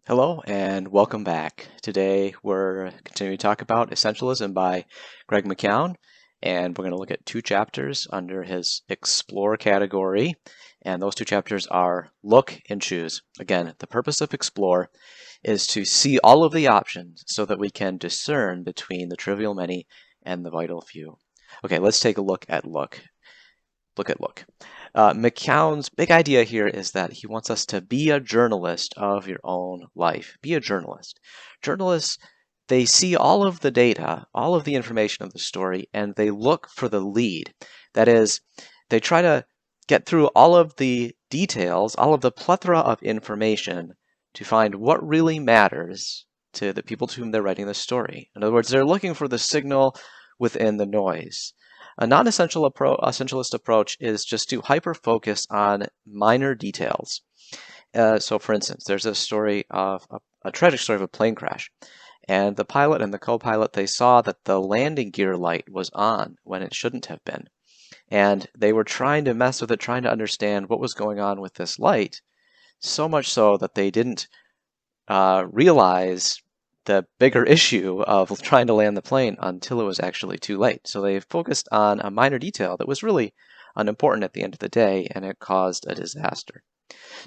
Hello and welcome back. Today we're continuing to talk about Essentialism by Greg McKeown, and we're going to look at two chapters under his Explore category, and those two chapters are Look and Choose. Again, the purpose of Explore is to see all of the options so that we can discern between the trivial many and the vital few. Okay, let's take a look at Look. Look. McKeown's big idea here is that he wants us to be a journalist of your own life. Be a journalist. Journalists, they see all of the data, all of the information of the story, and they look for the lead. That is, they try to get through all of the details, all of the plethora of information to find what really matters to the people to whom they're writing the story. In other words, they're looking for the signal within the noise. A non-essentialist approach is just to hyper-focus on minor details. So for instance, there's a story of a tragic story of a plane crash. And the pilot and the co-pilot, they saw that the landing gear light was on when it shouldn't have been. And they were trying to mess with it, trying to understand what was going on with this light, so much so that they didn't realize the bigger issue of trying to land the plane until it was actually too late. So they focused on a minor detail that was really unimportant at the end of the day, and it caused a disaster.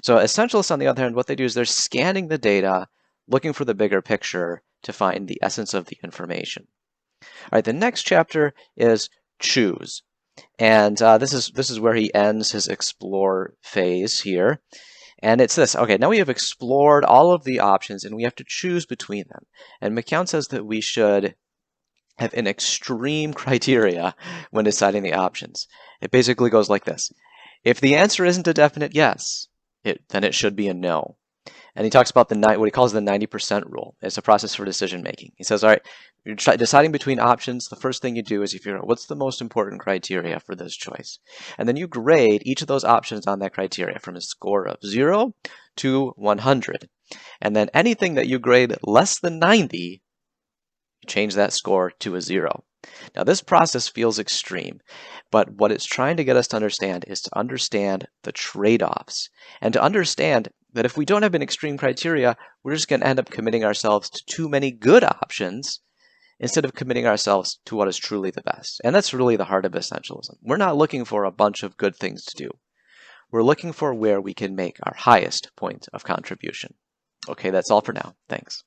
So essentialists, on the other hand, what they do is they're scanning the data, looking for the bigger picture to find the essence of the information. All right, the next chapter is Choose. And this is where he ends his explore phase here. And it's this. Okay, now we have explored all of the options and we have to choose between them. And McKeown says that we should have an extreme criteria when deciding the options. It basically goes like this. If the answer isn't a definite yes, then it should be a no. And he talks about what he calls the 90% rule. It's a process for decision making. He says, all right, you're deciding between options. The first thing you do is you figure out what's the most important criteria for this choice. And then you grade each of those options on that criteria from a score of 0 to 100. And then anything that you grade less than 90, you change that score to a 0. Now, this process feels extreme, but what it's trying to get us to understand is to understand the trade-offs and to understand that if we don't have an extreme criteria, we're just going to end up committing ourselves to too many good options instead of committing ourselves to what is truly the best. And that's really the heart of essentialism. We're not looking for a bunch of good things to do. We're looking for where we can make our highest point of contribution. Okay, that's all for now. Thanks.